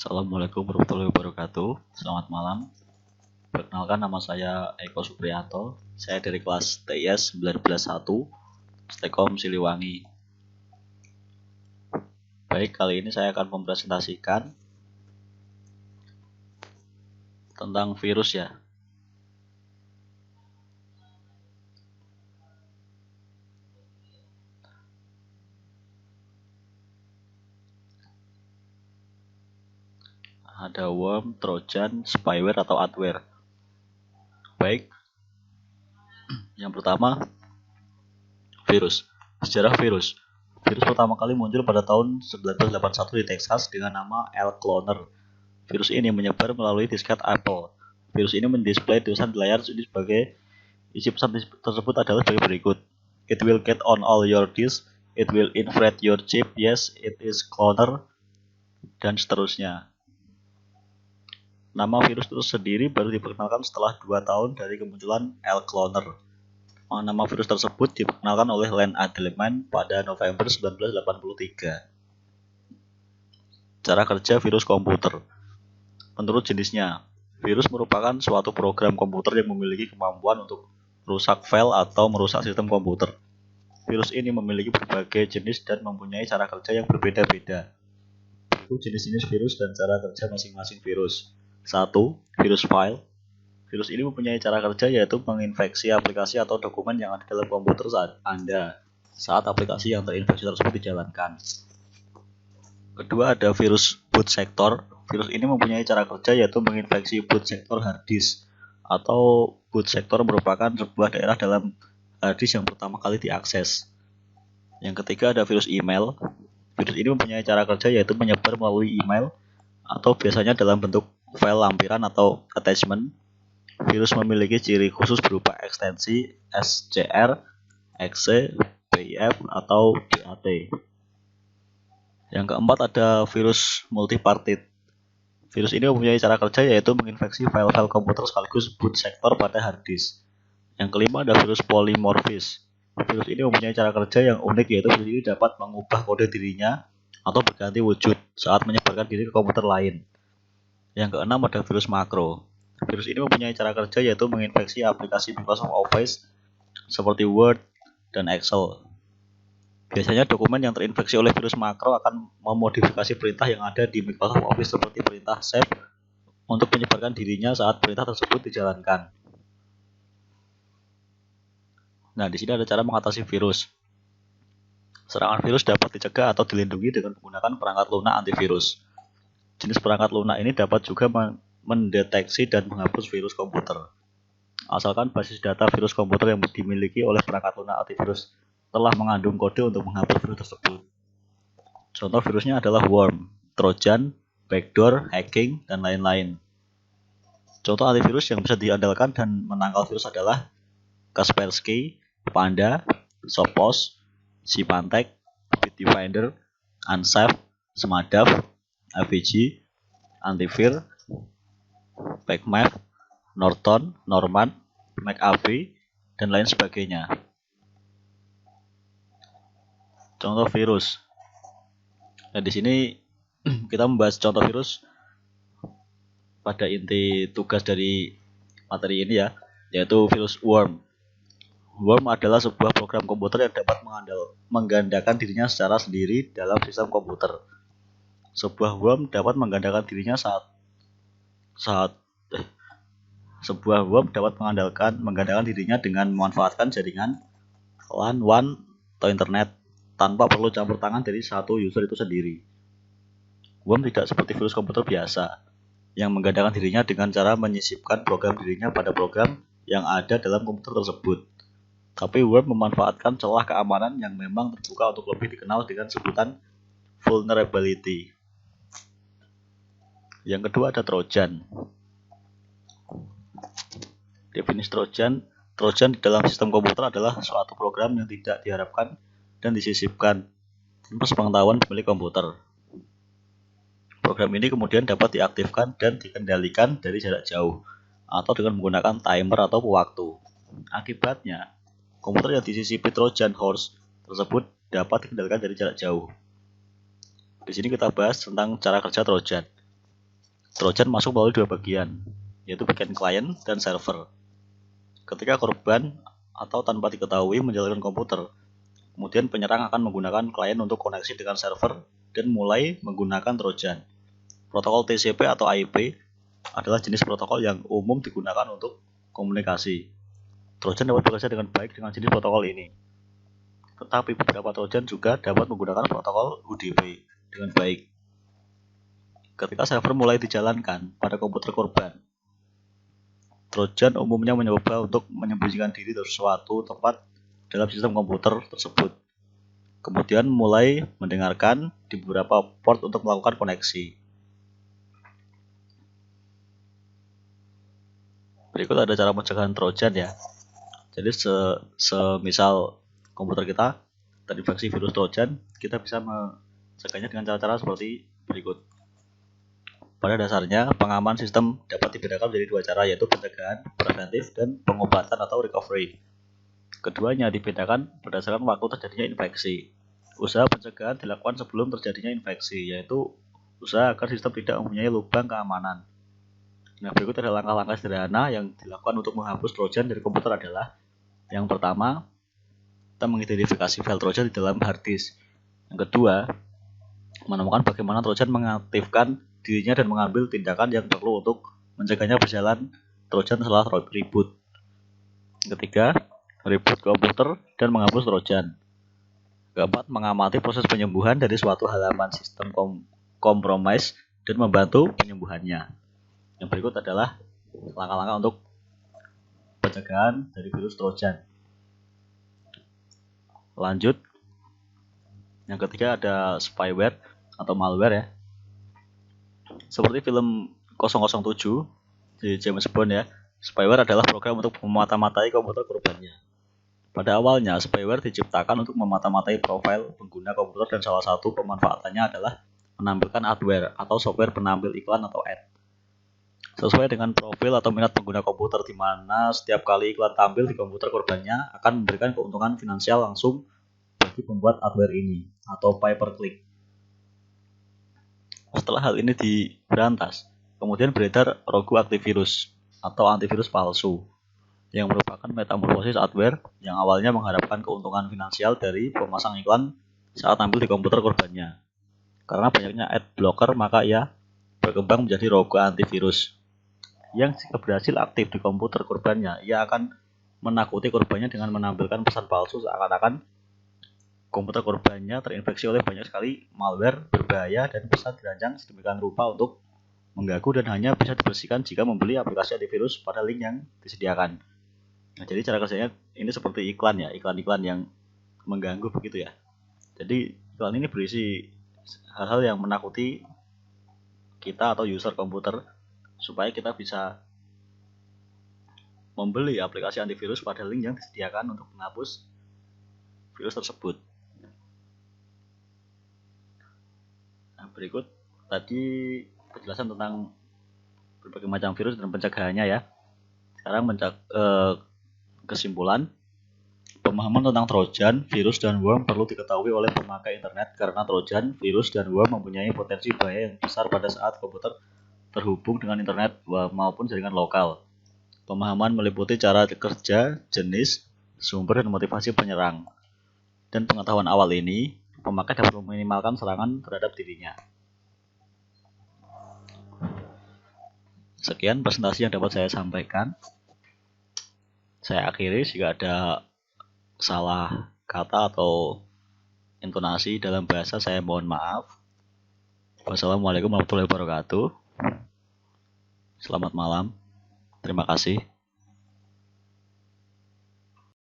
Assalamualaikum warahmatullahi wabarakatuh. Selamat malam. Perkenalkan, nama saya Eko Supriyanto. Saya dari kelas TIS 19.1 Stekom Siliwangi. Baik, kali ini saya akan mempresentasikan tentang virus ya. Ada worm, trojan, spyware atau adware. Baik, yang pertama virus. Sejarah virus. Virus pertama kali muncul pada tahun 1981 di Texas dengan nama L-Cloner. Virus ini menyebar melalui disket Apple. Virus ini mendisplay tulisan di layar ini sebagai isi pesan tersebut adalah sebagai berikut. It will get on all your disks. It will infect your chip. Yes, it is cloner. Dan seterusnya. Nama virus itu sendiri baru diperkenalkan setelah 2 tahun dari kemunculan L-Cloner. Nama virus tersebut diperkenalkan oleh Len Adelman pada November 1983. Cara kerja virus komputer. Menurut jenisnya, virus merupakan suatu program komputer yang memiliki kemampuan untuk merusak file atau merusak sistem komputer. Virus ini memiliki berbagai jenis dan mempunyai cara kerja yang berbeda-beda. Berikut jenis-jenis virus dan cara kerja masing-masing virus. 1. Virus file. Virus ini mempunyai cara kerja yaitu menginfeksi aplikasi atau dokumen yang ada dalam komputer Anda saat aplikasi yang terinfeksi tersebut dijalankan. Kedua, ada virus boot sector. Virus ini mempunyai cara kerja yaitu menginfeksi boot sector hard disk, atau boot sector merupakan sebuah daerah dalam hard disk yang pertama kali diakses. Yang ketiga, ada virus email. Virus ini mempunyai cara kerja yaitu menyebar melalui email atau biasanya dalam bentuk file lampiran atau attachment. Virus memiliki ciri khusus berupa ekstensi SCR, exe, PIF, atau DAT. Yang keempat, ada virus multipartite. Virus ini mempunyai cara kerja yaitu menginfeksi file-file komputer sekaligus boot sector pada hard disk. Yang kelima, ada virus polymorphis. Virus ini mempunyai cara kerja yang unik yaitu virus ini dapat mengubah kode dirinya atau berganti wujud saat menyebarkan diri ke komputer lain. Yang keenam, ada virus makro. Virus ini mempunyai cara kerja yaitu menginfeksi aplikasi Microsoft Office seperti Word dan Excel. Biasanya dokumen yang terinfeksi oleh virus makro akan memodifikasi perintah yang ada di Microsoft Office seperti perintah save untuk menyebarkan dirinya saat perintah tersebut dijalankan. Nah, di sini ada cara mengatasi virus. Serangan virus dapat dicegah atau dilindungi dengan menggunakan perangkat lunak antivirus. Jenis perangkat lunak ini dapat juga mendeteksi dan menghapus virus komputer, asalkan basis data virus komputer yang dimiliki oleh perangkat lunak antivirus telah mengandung kode untuk menghapus virus tersebut. Contoh virusnya adalah worm, trojan, backdoor, hacking, dan lain-lain. Contoh antivirus yang bisa diandalkan dan menangkal virus adalah Kaspersky, Panda, Sophos, Symantec, Bitdefender, Unsafe, Smadaf, AVG, Antivir, Backmap, Norton, Norman, McAfee, dan lain sebagainya. Contoh virus. Nah, di sini kita membahas contoh virus pada inti tugas dari materi ini ya, yaitu virus worm. Worm adalah sebuah program komputer yang dapat menggandakan dirinya secara sendiri dalam sistem komputer. Sebuah worm dapat menggandakan dirinya sebuah worm dapat menggandakan dirinya dengan memanfaatkan jaringan LAN, WAN, atau internet tanpa perlu campur tangan dari satu user itu sendiri. Worm tidak seperti virus komputer biasa yang menggandakan dirinya dengan cara menyisipkan program dirinya pada program yang ada dalam komputer tersebut. Tapi worm memanfaatkan celah keamanan yang memang terbuka untuk lebih dikenal dengan sebutan vulnerability. Yang kedua, ada trojan. Definisi trojan di dalam sistem komputer adalah suatu program yang tidak diharapkan dan disisipkan tanpa sepengetahuan pemilik komputer. Program ini kemudian dapat diaktifkan dan dikendalikan dari jarak jauh atau dengan menggunakan timer atau pewaktu. Akibatnya, komputer yang disisipi trojan horse tersebut dapat dikendalikan dari jarak jauh. Di sini kita bahas tentang cara kerja trojan. Trojan masuk melalui dua bagian, yaitu bagian klien dan server. Ketika korban atau tanpa diketahui menjalankan komputer, kemudian penyerang akan menggunakan klien untuk koneksi dengan server dan mulai menggunakan Trojan. Protokol TCP atau IP adalah jenis protokol yang umum digunakan untuk komunikasi. Trojan dapat bekerja dengan baik dengan jenis protokol ini. Tetapi beberapa Trojan juga dapat menggunakan protokol UDP dengan baik. Ketika server mulai dijalankan pada komputer korban, Trojan umumnya mencoba untuk menyembunyikan diri dari suatu tempat dalam sistem komputer tersebut. Kemudian mulai mendengarkan di beberapa port untuk melakukan koneksi. Berikut ada cara pencegahan Trojan ya. Jadi semisal komputer kita terinfeksi virus Trojan, kita bisa mencegahnya dengan cara-cara seperti berikut. Pada dasarnya, pengaman sistem dapat dibedakan menjadi dua cara, yaitu pencegahan preventif dan pengobatan atau recovery. Keduanya dibedakan berdasarkan waktu terjadinya infeksi. Usaha pencegahan dilakukan sebelum terjadinya infeksi, yaitu usaha agar sistem tidak mempunyai lubang keamanan. Nah, berikut ada langkah-langkah sederhana yang dilakukan untuk menghapus Trojan dari komputer adalah: yang pertama, kita mengidentifikasi file Trojan di dalam hard disk. Yang kedua, menemukan bagaimana Trojan mengaktifkan dirinya dan mengambil tindakan yang perlu untuk mencegahnya berjalan Trojan setelah reboot. Yang ketiga, reboot komputer dan menghapus Trojan. Keempat, mengamati proses penyembuhan dari suatu halaman sistem compromise dan membantu penyembuhannya. Yang berikut adalah langkah-langkah untuk pencegahan dari virus Trojan. Lanjut, yang ketiga ada spyware atau malware ya. Seperti film 007 di James Bond ya, spyware adalah program untuk memata-matai komputer korbannya. Pada awalnya, spyware diciptakan untuk memata-matai profil pengguna komputer dan salah satu pemanfaatannya adalah menampilkan adware atau software penampil iklan atau ad. Sesuai dengan profil atau minat pengguna komputer, di mana setiap kali iklan tampil di komputer korbannya akan memberikan keuntungan finansial langsung bagi pembuat adware ini atau pay per click. Setelah hal ini diberantas, kemudian beredar Rogu antivirus atau antivirus palsu yang merupakan metamorfosis adware yang awalnya mengharapkan keuntungan finansial dari pemasang iklan saat tampil di komputer korbannya. Karena banyaknya ad blocker, maka ia berkembang menjadi Rogu antivirus yang jika berhasil aktif di komputer korbannya, ia akan menakuti korbannya dengan menampilkan pesan palsu seakan-akan komputer korbannya terinfeksi oleh banyak sekali malware berbahaya dan pesan dirancang sedemikian rupa untuk mengganggu dan hanya bisa dibersihkan jika membeli aplikasi antivirus pada link yang disediakan. Nah, jadi cara kerjanya ini seperti iklan ya, iklan-iklan yang mengganggu begitu ya. Jadi iklan ini berisi hal-hal yang menakuti kita atau user komputer supaya kita bisa membeli aplikasi antivirus pada link yang disediakan untuk menghapus virus tersebut. Nah, berikut tadi penjelasan tentang berbagai macam virus dan pencegahannya ya. Sekarang kesimpulan, pemahaman tentang Trojan, virus, dan worm perlu diketahui oleh pemakai internet karena Trojan, virus, dan worm mempunyai potensi bahaya yang besar pada saat komputer terhubung dengan internet maupun jaringan lokal. Pemahaman meliputi cara kerja, jenis, sumber, dan motivasi penyerang. Dan pengetahuan awal ini, pemakai dapat meminimalkan serangan terhadap dirinya. Sekian presentasi yang dapat saya sampaikan. Saya akhiri, jika ada salah kata atau intonasi dalam bahasa saya mohon maaf. Wassalamualaikum warahmatullahi wabarakatuh. Selamat malam. Terima kasih.